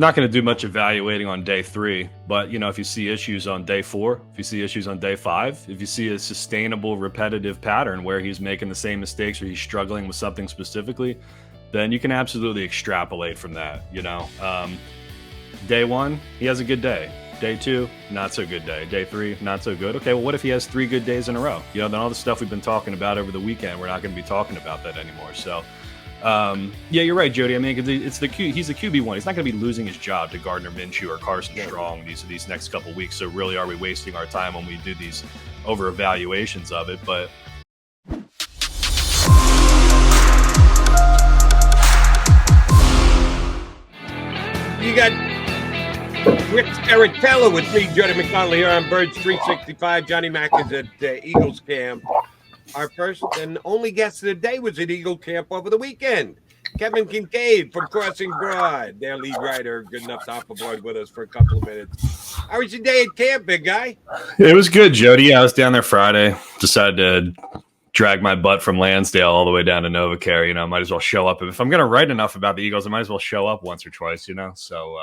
Not going to do much evaluating on day 3, but if you see issues on day 4, if you see issues on day 5, if you see a sustainable repetitive pattern where he's making the same mistakes or he's struggling with something specifically, then you can absolutely extrapolate from that. Day 1, he has a good day. Day 2, not so good day. Day 3, not so good. Okay, well, what if he has 3 good days in a row? Then all the stuff we've been talking about over the weekend, we're not going to be talking about that anymore. So yeah, you're right, Jody. I mean, he's the QB1. He's not going to be losing his job to Gardner Minshew or Carson Strong these next couple weeks. So really, are we wasting our time when we do these over evaluations of it? But you got Ric Serritella with me, Jody McDonald, here on Birds 365. Johnny Mac is at Eagles camp. Our first and only guest of the day was at Eagle camp over the weekend. Kevin Kinkead from Crossing Broad, their lead writer, good enough to hop aboard with us for a couple of minutes. How was your day at camp, big guy? It was good, Jody. Yeah, I was down there Friday. Decided to drag my butt from Lansdale all the way down to NovaCare. I might as well show up. If I'm going to write enough about the Eagles, I might as well show up once or twice, So,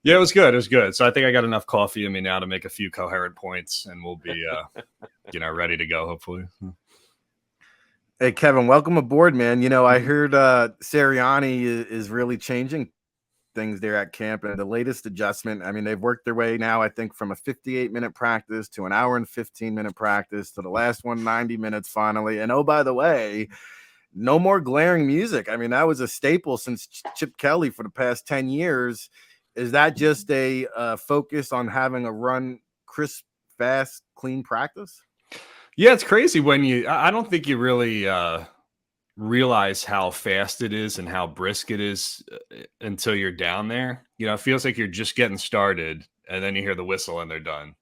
yeah, it was good. It was good. So I think I got enough coffee in me now to make a few coherent points, and we'll be, ready to go, hopefully. Hey, Kevin, welcome aboard, man. I heard Sirianni is really changing things there at camp, and the latest adjustment, I mean, they've worked their way now, I think, from a 58-minute practice to an hour and 15-minute practice to the last one, 90 minutes finally. And, oh, by the way, no more glaring music. I mean, that was a staple since Chip Kelly for the past 10 years. Is that just a focus on having a run, crisp, fast, clean practice? Yeah, it's crazy when I don't think you really realize how fast it is and how brisk it is until you're down there. It feels like you're just getting started and then you hear the whistle and they're done,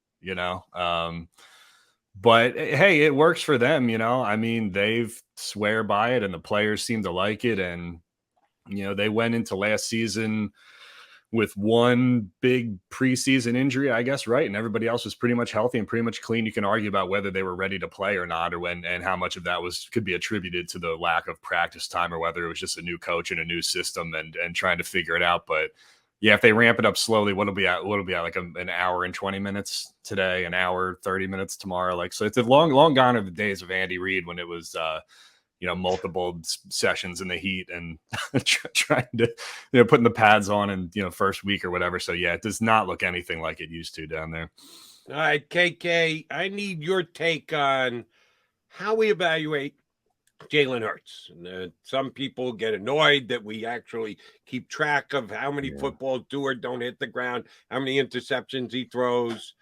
But hey, it works for them, I mean, they've swear by it and the players seem to like it. And, they went into last season with one big preseason injury, I guess, right? And everybody else was pretty much healthy and pretty much clean. You can argue about whether they were ready to play or not, or when and how much of that could be attributed to the lack of practice time, or whether it was just a new coach and a new system and trying to figure it out. But yeah, if they ramp it up slowly, what'll be at like an hour and 20 minutes today, an hour, 30 minutes tomorrow. So it's a long gone are the days of Andy Reid when it was multiple sessions in the heat and trying to, putting the pads on in, first week or whatever. So yeah, it does not look anything like it used to down there. All right, KK, I need your take on how we evaluate Jalen Hurts. Some people get annoyed that we actually keep track of how many footballs do or don't hit the ground, how many interceptions he throws.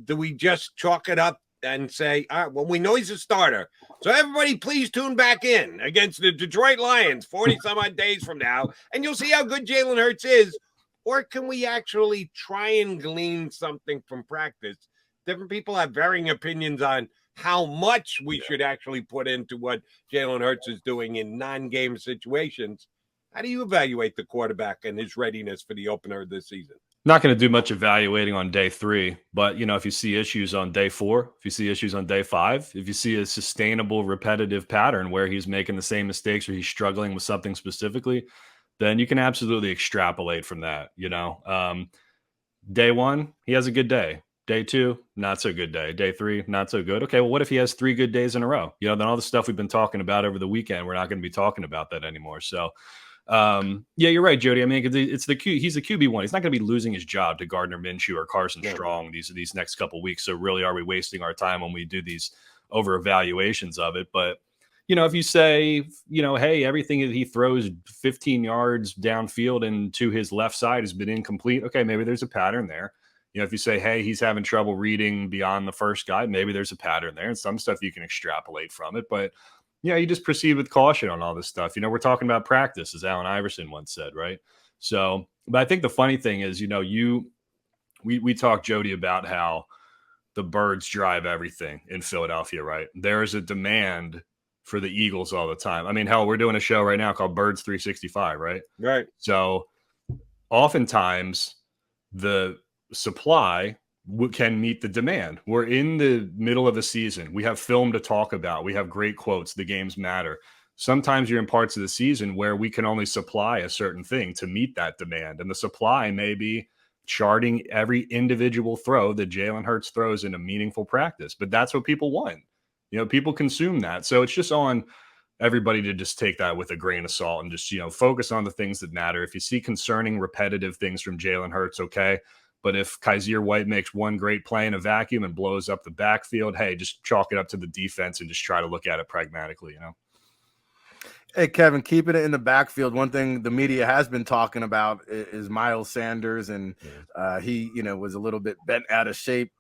Do we just chalk it up and say, all right, well, we know he's a starter. So everybody please tune back in against the Detroit Lions 40 some odd days from now, and you'll see how good Jalen Hurts is. Or can we actually try and glean something from practice? Different people have varying opinions on how much we should actually put into what Jalen Hurts is doing in non-game situations. How do you evaluate the quarterback and his readiness for the opener of this season? Not going to do much evaluating on day 3, but if you see issues on day 4, if you see issues on day 5, if you see a sustainable repetitive pattern where he's making the same mistakes or he's struggling with something specifically, then you can absolutely extrapolate from that. Day 1, he has a good day. Day 2, not so good day. Day 3, not so good. Okay, well, what if he has 3 good days in a row? Then all the stuff we've been talking about over the weekend, we're not going to be talking about that anymore. So yeah, you're right, Jody. I mean, he's the QB1. He's not going to be losing his job to Gardner Minshew or Carson Strong these next couple of weeks. So really, are we wasting our time when we do these over evaluations of it? But if you say, hey, everything that he throws 15 yards downfield and to his left side has been incomplete. Okay, maybe there's a pattern there. If you say, hey, he's having trouble reading beyond the first guy, maybe there's a pattern there, and some stuff you can extrapolate from it. But you just proceed with caution on all this stuff. We're talking about practice, as Allen Iverson once said, right? So, but I think the funny thing is, we talked, Jody, about how the Birds drive everything in Philadelphia, right? There is a demand for the Eagles all the time. I mean, hell, we're doing a show right now called Birds 365, right? Right. So oftentimes the supply can meet the demand. We're in the middle of the season. We have film to talk about. We have great quotes. The games matter. sometimes you're in parts of the season where we can only supply a certain thing to meet that demand. And the supply may be charting every individual throw that Jalen Hurts throws in a meaningful practice. But that's what people want. People consume that. So it's just on everybody to just take that with a grain of salt and just, focus on the things that matter. If you see concerning repetitive things from Jalen Hurts, okay. But if Kaiser White makes one great play in a vacuum and blows up the backfield, hey, just chalk it up to the defense and just try to look at it pragmatically, Hey, Kevin, keeping it in the backfield. One thing the media has been talking about is Miles Sanders, and he, was a little bit bent out of shape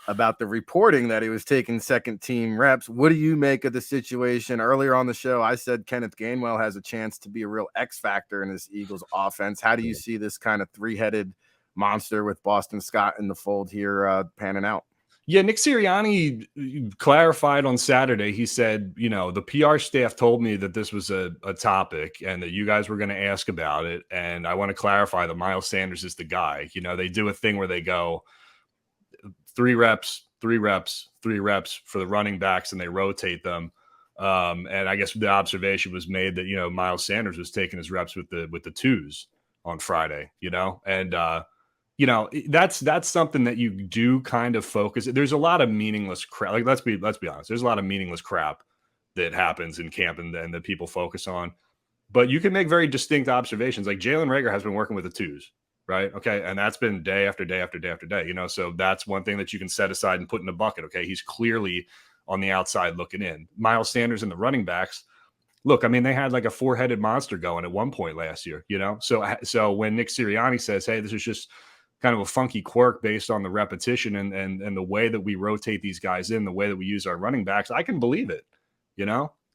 about the reporting that he was taking second team reps. What do you make of the situation? Earlier on the show, I said Kenneth Gainwell has a chance to be a real X factor in this Eagles offense. How do you see this kind of three-headed monster with Boston Scott in the fold here panning out? Yeah, Nick Sirianni clarified on Saturday. He said, the PR staff told me that this was a topic and that you guys were going to ask about it. And I want to clarify that Miles Sanders is the guy. They do a thing where they go 3 reps for the running backs and they rotate them. And I guess the observation was made that, Miles Sanders was taking his reps with the twos on Friday, and that's something that you do kind of focus. There's a lot of meaningless crap. Like, let's be honest. There's a lot of meaningless crap that happens in camp and that people focus on, but you can make very distinct observations. Like Jalen Reagor has been working with the twos, right? Okay. And that's been day after day after day after day, so that's one thing that you can set aside and put in a bucket. Okay. He's clearly on the outside looking in. Miles Sanders and the running backs, look, I mean, they had like a 4-headed monster going at one point last year, So when Nick Sirianni says, hey, this is just kind of a funky quirk based on the repetition and the way that we rotate these guys in, the way that we use our running backs, I can believe it,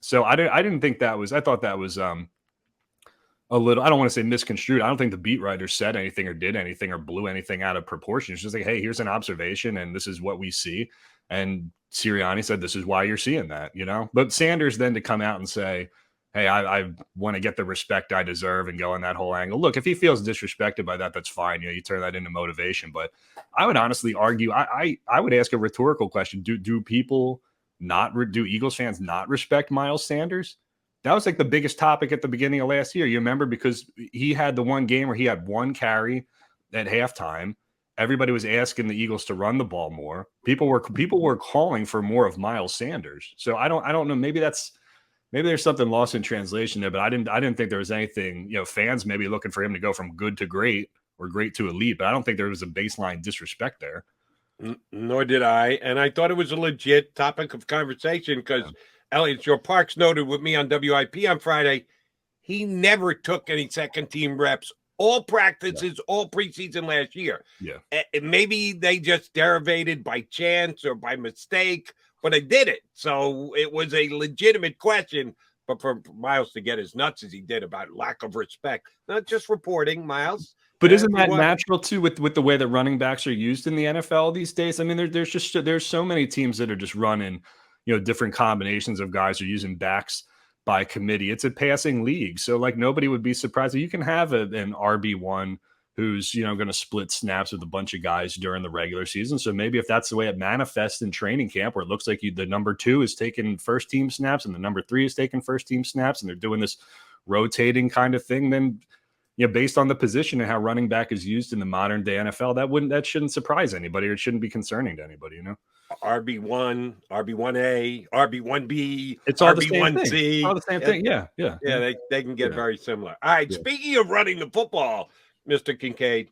So I didn't think that was, I thought that was a little, I don't want to say misconstrued. I don't think the beat writers said anything or did anything or blew anything out of proportion. It's just like, hey, here's an observation and this is what we see. And Sirianni said, this is why you're seeing that, But Sanders then to come out and say, hey, I want to get the respect I deserve and go on that whole angle. Look, if he feels disrespected by that, that's fine. You turn that into motivation. But I would honestly argue, I would ask a rhetorical question. Do people do Eagles fans not respect Miles Sanders? That was like the biggest topic at the beginning of last year. You remember, because he had the one game where he had one carry at halftime. Everybody was asking the Eagles to run the ball more. People were calling for more of Miles Sanders. So I don't know. Maybe there's something lost in translation there, but I didn't think there was anything, fans maybe looking for him to go from good to great or great to elite, but I don't think there was a baseline disrespect there. Nor did I. And I thought it was a legit topic of conversation because Elliott, Joe Parks noted with me on WIP on Friday, he never took any second team reps, all practices, all preseason last year. Yeah. Maybe they just derivated by chance or by mistake, but they did it. So it was a legitimate question. But for Miles to get as nuts as he did about lack of respect, not just reporting, Miles. But isn't that natural too with the way that running backs are used in the NFL these days? I mean, there's so many teams that are just running, different combinations of guys who are using backs by committee. It's a passing league, so like nobody would be surprised. You can have an RB1 who's going to split snaps with a bunch of guys during the regular season. So maybe if that's the way it manifests in training camp, where it looks like the number 2 is taking first team snaps and the number 3 is taking first team snaps, and they're doing this rotating kind of thing, then based on the position and how running back is used in the modern day NFL, that shouldn't surprise anybody, or it shouldn't be concerning to anybody. RB1, RB1A, RB1B, it's all RB1C. All the same thing. Yeah. They can get very similar. All right. Yeah. Speaking of running the football, Mr. Kinkead,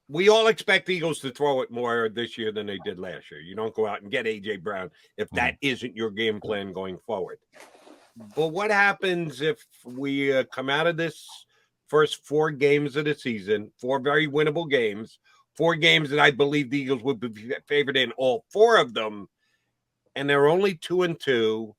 we all expect the Eagles to throw it more this year than they did last year. You don't go out and get A.J. Brown if that isn't your game plan going forward. But what happens if we come out of this first 4 games of the season, 4 very winnable games, 4 games that I believe the Eagles would be favored in all 4 of them, and they're only 2-2,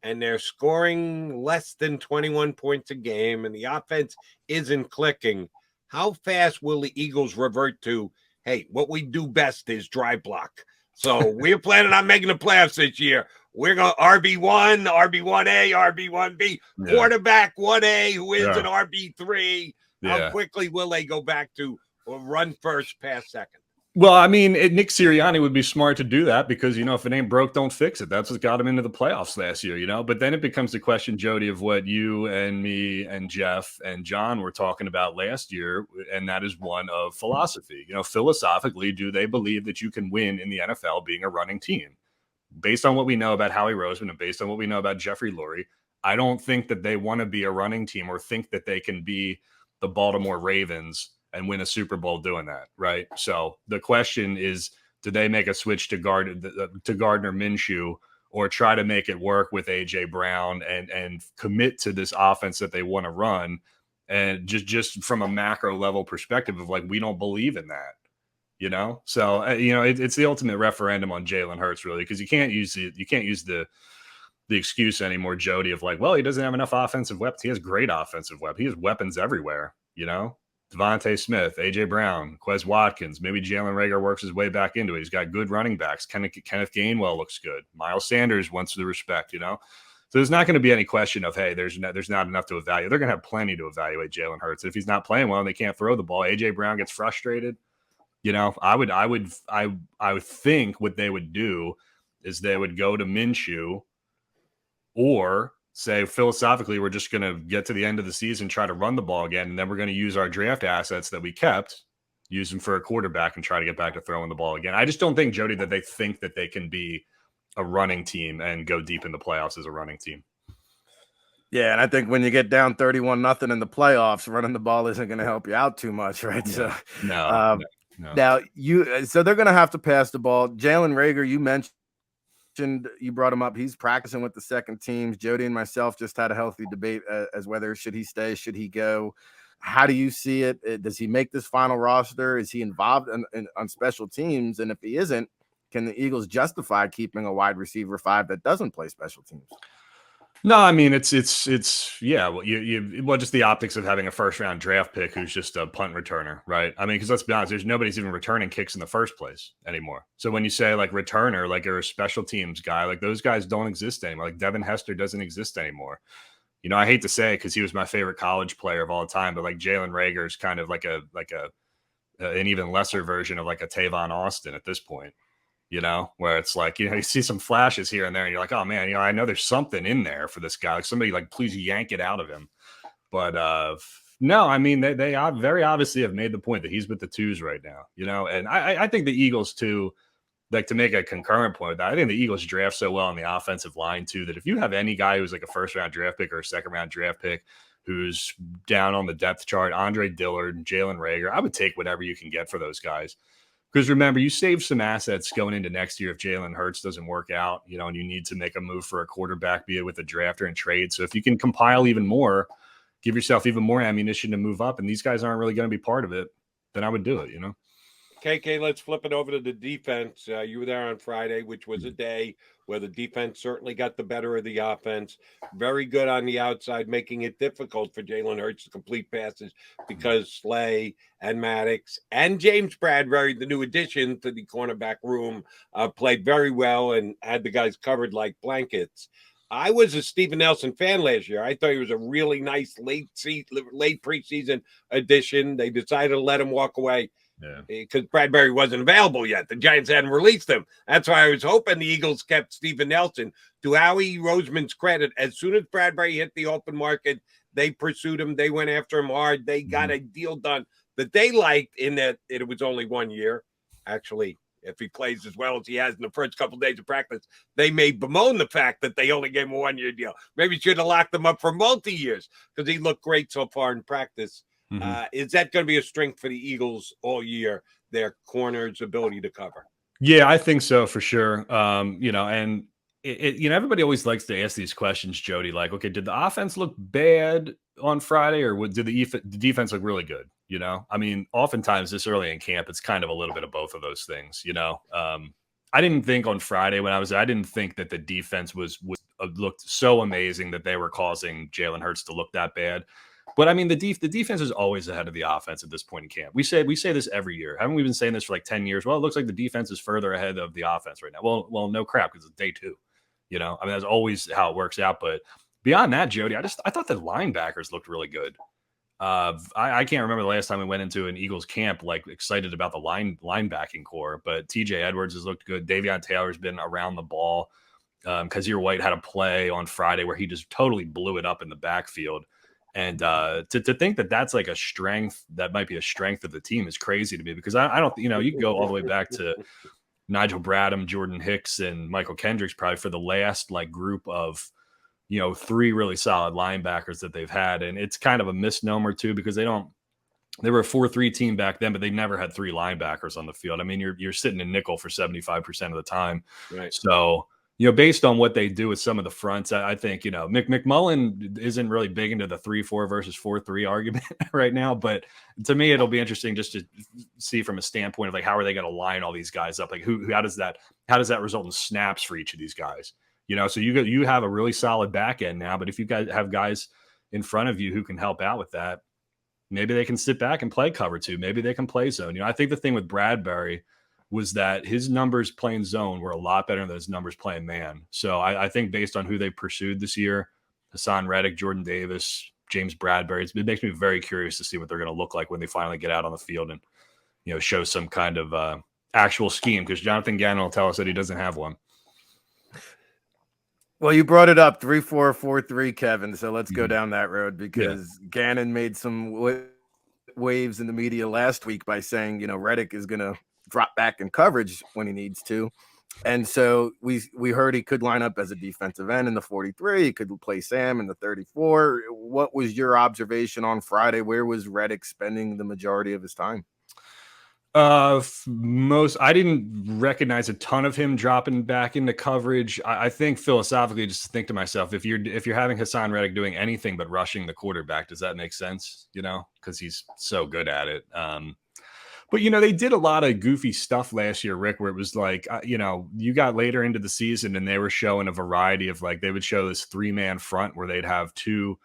and they're scoring less than 21 points a game, and the offense isn't clicking? How fast will the Eagles revert to, hey, what we do best is dry block? So we're planning on making the playoffs this year. We're going RB1, RB1A, RB1B, quarterback 1A, who is an RB3. How quickly will they go back to run first, pass second? Well, I mean, Nick Sirianni would be smart to do that because, if it ain't broke, don't fix it. That's what got him into the playoffs last year. But then it becomes the question, Jody, of what you and me and Jeff and John were talking about last year, and that is one of philosophy. Philosophically, do they believe that you can win in the NFL being a running team? Based on what we know about Howie Roseman and based on what we know about Jeffrey Lurie, I don't think that they want to be a running team or think that they can be the Baltimore Ravens and win a Super Bowl doing that, right? So the question is, do they make a switch to Gardner Minshew or try to make it work with A.J. Brown and commit to this offense that they want to run? And just from a macro level perspective of like, we don't believe in that. So it's the ultimate referendum on Jalen Hurts, really, because you can't use the excuse anymore, Jody, of like, well, he doesn't have enough offensive weapons. He has great offensive weapons. He has weapons everywhere. Devontae Smith, AJ Brown, Quez Watkins, maybe Jalen Reagor works his way back into it. He's got good running backs. Kenneth Gainwell looks good. Miles Sanders wants the respect. So there's not going to be any question of, hey, there's not enough to evaluate. They're going to have plenty to evaluate Jalen Hurts. If he's not playing well and they can't throw the ball, AJ Brown gets frustrated. I would think what they would do is they would go to Minshew or say philosophically, we're just going to get to the end of the season, try to run the ball again, and then we're going to use our draft assets that we kept, use them for a quarterback and try to get back to throwing the ball again. I just don't think, Jody, that they think that they can be a running team and go deep in the playoffs as a running team. Yeah, and I think when you get down 31-0 in the playoffs, running the ball isn't going to help you out too much, right? No, so, no. Now so they're going to have to pass the ball. Jalen Reagor, you mentioned, you brought him up. He's practicing with the second teams. Jody and myself just had a healthy debate as whether should he stay, should he go. How do you see it? Does he make this final roster? Is he involved on special teams? And if he isn't, can the Eagles justify keeping a wide receiver 5 that doesn't play special teams? No, I mean it's yeah. Well, just the optics of having a first round draft pick who's just a punt returner, right? I mean, because let's be honest, nobody's even returning kicks in the first place anymore. So when you say like returner, like you're a special teams guy, like those guys don't exist anymore. Like Devin Hester doesn't exist anymore. I hate to say it because he was my favorite college player of all time, but like Jalen Reagor is kind of like an even lesser version of like a Tavon Austin at this point. Where it's like, you see some flashes here and there and you're like, oh man, I know there's something in there for this guy. Like somebody like, please yank it out of him. But no, I mean, they very obviously have made the point that he's with the twos right now, and I think the Eagles too, like to make a concurrent point with that, I think the Eagles draft so well on the offensive line too, that if you have any guy who's like a first round draft pick or a second round draft pick, who's down on the depth chart, Andre Dillard, Jalen Reagor, I would take whatever you can get for those guys. Because remember, you save some assets going into next year if Jalen Hurts doesn't work out, and you need to make a move for a quarterback, be it with a draft or in trade. So if you can compile even more, give yourself even more ammunition to move up, and these guys aren't really going to be part of it, then I would do it, KK, let's flip it over to the defense. You were there on Friday, which was a day where the defense certainly got the better of the offense. Very good on the outside, making it difficult for Jalen Hurts to complete passes because Slay and Maddox and James Bradbury, the new addition to the cornerback room, played very well and had the guys covered like blankets. I was a Steven Nelson fan last year. I thought he was a really nice late preseason addition. They decided to let him walk away. Yeah, because Bradbury wasn't available yet. The Giants hadn't released him. That's why I was hoping the Eagles kept Steven Nelson. To Howie Roseman's credit, as soon as Bradbury hit the open market, they pursued him. They went after him hard. They got a deal done that they liked in that it was only 1 year. Actually, if he plays as well as he has in the first couple of days of practice, they may bemoan the fact that they only gave him a 1 year deal. Maybe should have locked him up for multi-years because he looked great so far in practice. Is that going to be a strength for the Eagles all year, their corners' ability to cover? Yeah, I think so for sure. And everybody always likes to ask these questions, Jody, like, okay, did the offense look bad on Friday or did the defense look really good? I mean, oftentimes this early in camp, it's kind of a little bit of both of those things, I didn't think on Friday when I didn't think that the defense looked so amazing that they were causing Jalen Hurts to look that bad. But I mean, the defense is always ahead of the offense at this point in camp. We say this every year. Haven't we been saying this for like 10 years? Well, it looks like the defense is further ahead of the offense right now. Well, no crap, because it's day 2. I mean, that's always how it works out. But beyond that, Jody, I thought the linebackers looked really good. I can't remember the last time we went into an Eagles camp like excited about the linebacking core, but TJ Edwards has looked good. Davion Taylor's been around the ball. Kazir White had a play on Friday where he just totally blew it up in the backfield. And to think that that's like a strength, that might be a strength of the team is crazy to me, because I don't, you can go all the way back to Nigel Bradham, Jordan Hicks, and Michael Kendricks probably for the last like group of, 3 really solid linebackers that they've had. And it's kind of a misnomer too, because they were a 4-3 team back then, but they never had 3 linebackers on the field. I mean, you're sitting in nickel for 75% of the time. Right. So, based on what they do with some of the fronts, I think, McMullen isn't really big into the 3-4 versus 4-3 argument right now. But to me, it'll be interesting just to see from a standpoint of like, how are they going to line all these guys up? Like how does that result in snaps for each of these guys? So you have a really solid back end now, but if you guys have guys in front of you who can help out with that, maybe they can sit back and play cover 2. Maybe they can play zone. I think the thing with Bradbury was that his numbers playing zone were a lot better than his numbers playing man. So I think based on who they pursued this year, Hassan Reddick, Jordan Davis, James Bradbury, it makes me very curious to see what they're going to look like when they finally get out on the field and, show some kind of actual scheme, because Jonathan Gannon will tell us that he doesn't have one. Well, you brought it up 3-4-4-3, Kevin. So let's go down that road, because Gannon made some waves in the media last week by saying, Reddick is going to drop back in coverage when he needs to. And so we heard he could line up as a defensive end in the 43. He could play Sam in the 34. What was your observation on Friday? Where was Reddick spending the majority of his time? I didn't recognize a ton of him dropping back into coverage. I think philosophically, just to think to myself, if you're having Hassan Reddick doing anything but rushing the quarterback, does that make sense? Because he's so good at it. But they did a lot of goofy stuff last year, Rick, where it was like, you got later into the season and they were showing a variety of, like, they would show this 3-man front where they'd have 2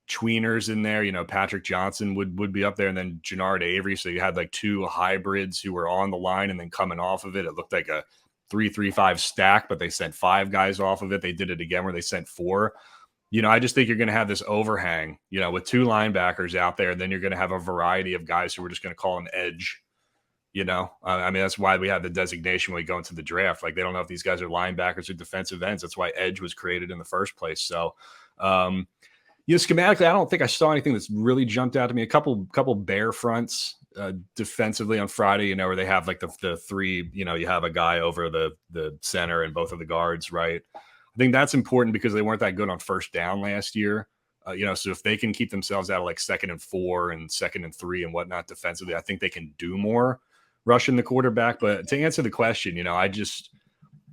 tweeners in there. Patrick Johnson would be up there, and then Jannard Avery. So you had like 2 hybrids who were on the line and then coming off of it. It looked like a 3-3-5 stack, but they sent 5 guys off of it. They did it again where they sent 4. I just think you're going to have this overhang, with 2 linebackers out there. And then you're going to have a variety of guys who we're just going to call an edge. I mean, that's why we have the designation when we go into the draft. Like, they don't know if these guys are linebackers or defensive ends. That's why edge was created in the first place. So, schematically, I don't think I saw anything that's really jumped out to me. A couple bear fronts defensively on Friday, where they have like the 3, you have a guy over the center and both of the guards, right? I think that's important because they weren't that good on first down last year. So if they can keep themselves out of like 2nd and 4 and 2nd and 3 and whatnot defensively, I think they can do more rushing the quarterback. But to answer the question,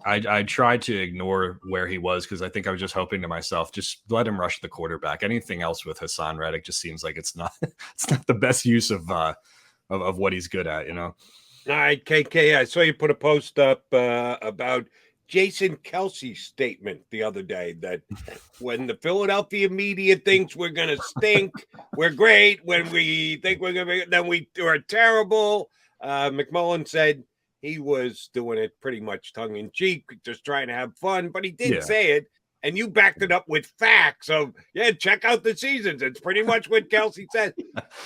I tried to ignore where he was, because I think I was just hoping to myself, just let him rush the quarterback. Anything else with Hassan Reddick just seems like it's not the best use of what he's good at, All right, KK, I saw you put a post up about Jason Kelce's statement the other day that when the Philadelphia media thinks we're going to stink, we're great. When we think we're going to be, then we are terrible. McMullen said he was doing it pretty much tongue in cheek, just trying to have fun, but he did say it. And you backed it up with facts of, check out the seasons. It's pretty much what Kelce said.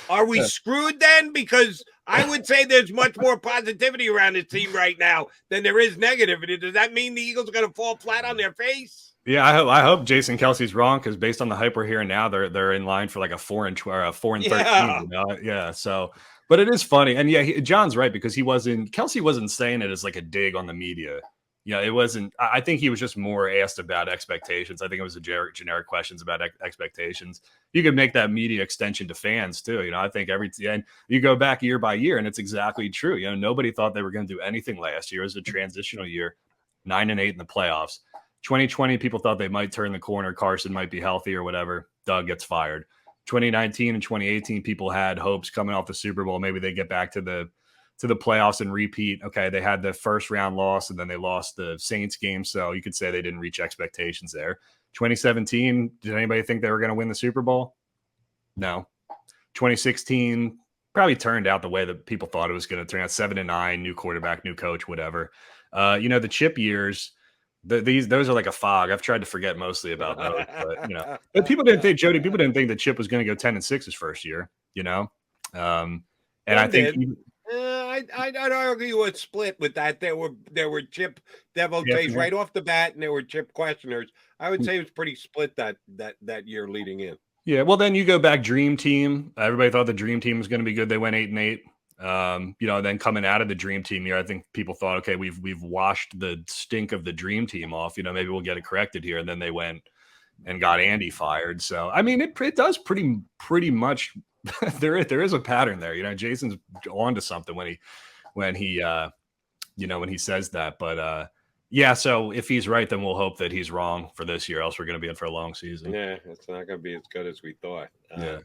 Are we screwed then? Because I would say there's much more positivity around the team right now than there is negativity. Does that mean the Eagles are going to fall flat on their face? Yeah, I hope Jason Kelce's wrong, because based on the hype we're hearing now, they're in line for like a 4-13. Yeah. So, but it is funny, and John's right, because Kelce wasn't saying it as like a dig on the media. It wasn't. I think he was just more asked about expectations. I think it was a generic questions about expectations. You could make that media extension to fans too. I think and you go back year by year, and it's exactly true. Nobody thought they were going to do anything last year. It was a transitional year, 9-8 in the playoffs. 2020, people thought they might turn the corner. Carson might be healthy or whatever. Doug gets fired. 2019 and 2018, people had hopes coming off the Super Bowl. Maybe they get back to the playoffs and repeat. Okay, they had the first round loss, and then they lost the Saints game. So you could say they didn't reach expectations there. 2017, did anybody think they were going to win the Super Bowl? No. 2016 probably turned out the way that people thought it was going to turn out. 7-9, new quarterback, new coach, whatever. The chip years, Those are like a fog. I've tried to forget mostly about those, but people didn't think People didn't think that Chip was going to go 10-6 his first year, and I think I'd argue a split with that. There were Chip devotees right off the bat, and there were Chip questioners. I would say it was pretty split that year leading in. Yeah, well, then you go back Dream Team. Everybody thought the Dream Team was going to be good. They went 8-8. Then coming out of the Dream Team year, I think people thought, okay, we've washed the stink of the Dream Team off. Maybe we'll get it corrected here. And then they went and got Andy fired. So I mean, it does pretty much. there is a pattern there. Jason's onto something when he says that. But yeah, so if he's right, then we'll hope that he's wrong for this year. Else we're going to be in for a long season. Yeah, it's not going to be as good as we thought. Yeah.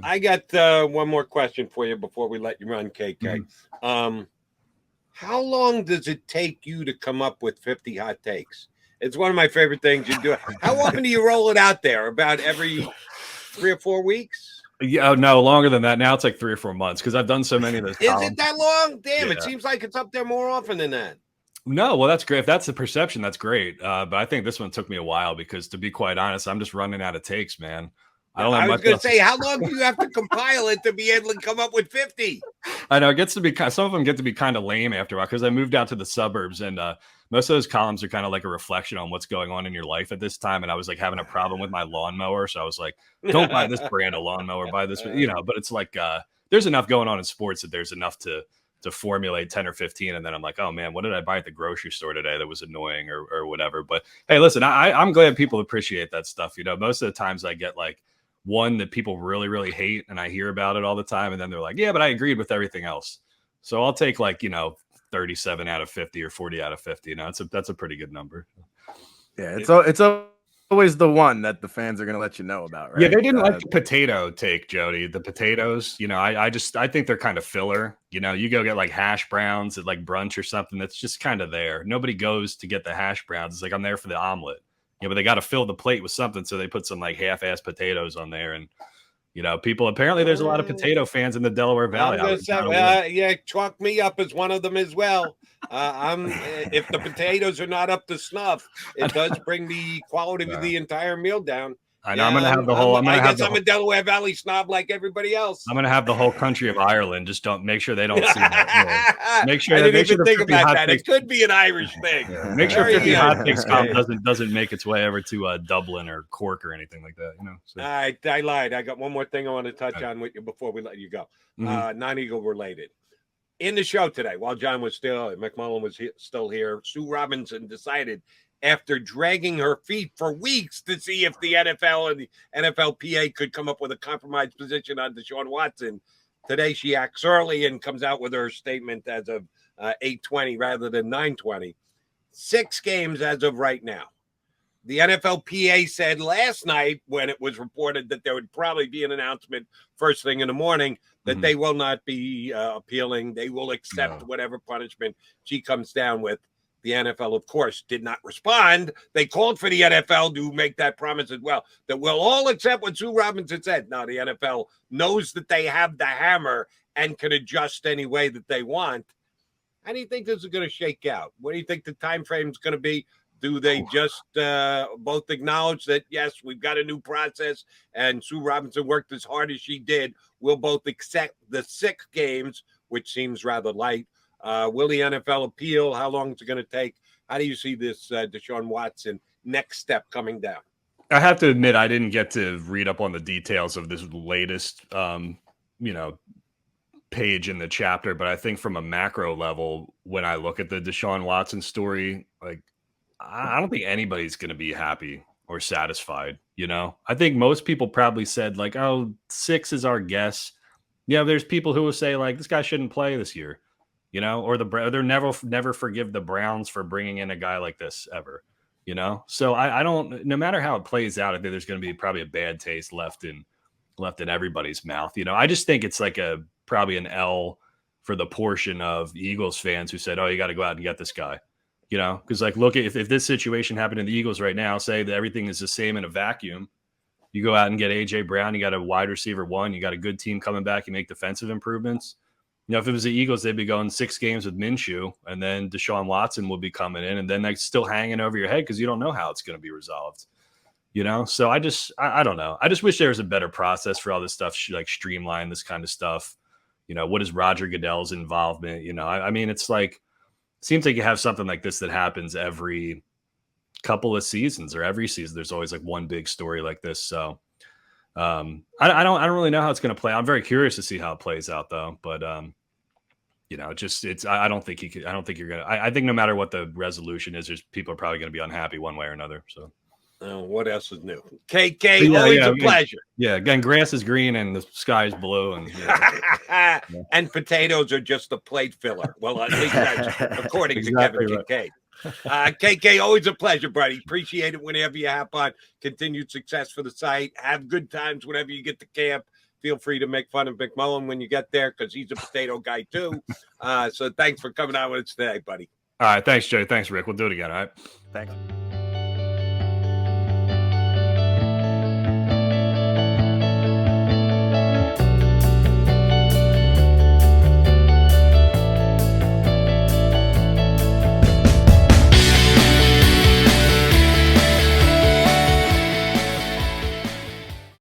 I got one more question for you before we let you run, KK. Mm-hmm. How long does it take you to come up with 50 hot takes? It's one of my favorite things you do. How often do you roll it out there? About every 3 or 4 weeks? Yeah, no, longer than that. Now it's like 3 or 4 months because I've done so many of those. Is it that long? Damn, It seems like it's up there more often than that. No, well, that's great. If that's the perception, that's great. But I think this one took me a while because, to be quite honest, I'm just running out of takes, man. I was going to say, how long do you have to compile it to be able to come up with 50? I know it gets to be some of them get to be kind of lame after a while because I moved out to the suburbs and most of those columns are kind of like a reflection on what's going on in your life at this time. And I was like having a problem with my lawnmower, so I was like, "Don't buy this brand of lawnmower. Buy this," But it's like there's enough going on in sports that there's enough to formulate 10 or 15, and then I'm like, oh man, what did I buy at the grocery store today that was annoying or whatever. But hey, listen, I'm glad people appreciate that stuff. Most of the times I get like one that people really, really hate, and I hear about it all the time, and then they're like, yeah, but I agreed with everything else. So I'll take 37 out of 50 or 40 out of 50. That's a pretty good number. Yeah, it's always the one that the fans are going to let you know about, right? Yeah, they didn't like the potato take, Jody. The potatoes, I think they're kind of filler. You go get like hash browns at like brunch or something that's just kind of there. Nobody goes to get the hash browns. It's like I'm there for the omelet. But they got to fill the plate with something, so they put some like half-ass potatoes on there, and people. Apparently, there's a lot of potato fans in the Delaware Valley. Chalk me up as one of them as well. If the potatoes are not up to snuff, it does bring the quality of the entire meal down. I know. I'm going to have the whole. I guess I'm a Delaware Valley snob like everybody else. I'm going to have the whole country of Ireland. Just don't make sure they don't see that. Make sure. I didn't even think about that. It could be an Irish thing. Yeah. Make sure 50 hot takes doesn't make its way over to Dublin or Cork or anything like that. So. I lied. I got one more thing I want to touch on with you before we let you go. Non-Eagle related. In the show today, while John was McMullen was still here, Sue Robinson decided, after dragging her feet for weeks to see if the NFL and the NFLPA could come up with a compromise position on Deshaun Watson, today she acts early and comes out with her statement as of 8:20 rather than 9:20. 6 games as of right now. The NFLPA said last night, when it was reported that there would probably be an announcement first thing in the morning, that they will not be appealing. They will accept whatever punishment she comes down with. The NFL, of course, did not respond. They called for the NFL to make that promise as well, that we'll all accept what Sue Robinson said. Now, the NFL knows that they have the hammer and can adjust any way that they want. How do you think this is going to shake out? What do you think the time frame is going to be? Do they just both acknowledge that, yes, we've got a new process and Sue Robinson worked as hard as she did? We'll both accept the 6 games, which seems rather light. Will the NFL appeal? How long is it going to take? How do you see this Deshaun Watson next step coming down? I have to admit, I didn't get to read up on the details of this latest, page in the chapter. But I think from a macro level, when I look at the Deshaun Watson story, like, I don't think anybody's going to be happy or satisfied. I think most people probably said like, oh, 6 is our guess. There's people who will say like, this guy shouldn't play this year. Or they're never forgive the Browns for bringing in a guy like this ever, So I don't. No matter how it plays out, I think there's going to be probably a bad taste left in everybody's mouth. I just think it's like probably an L for the portion of Eagles fans who said, "Oh, you got to go out and get this guy," because like look, if this situation happened in the Eagles right now, say that everything is the same in a vacuum. You go out and get AJ Brown. You got a wide receiver 1. You got a good team coming back. You make defensive improvements. if it was the Eagles, they'd be going 6 games with Minshew, and then Deshaun Watson would be coming in, and then they're still hanging over your head because you don't know how it's going to be resolved. So I don't know. I just wish there was a better process for all this stuff, like streamline this kind of stuff. What is Roger Goodell's involvement? I mean, it's like, seems like you have something like this that happens every couple of seasons or every season. There's always like one big story like this. So I don't really know how it's going to play. I'm very curious to see how it plays out though. But I don't think you're going to, I think no matter what the resolution is, people are probably going to be unhappy one way or another. So. What else is new? KK, always a pleasure. Yeah, again, grass is green and the sky is blue, and and potatoes are just a plate filler. Well, at least that's according to Kevin Kinkead. KK, always a pleasure, buddy. Appreciate it whenever you hop on. Continued success for the site. Have good times whenever you get to camp. Feel free to make fun of McMullen when you get there because he's a potato guy too. So thanks for coming on with us today, buddy. All right, thanks, Jay. Thanks, Rick. We'll do it again. All right, thanks.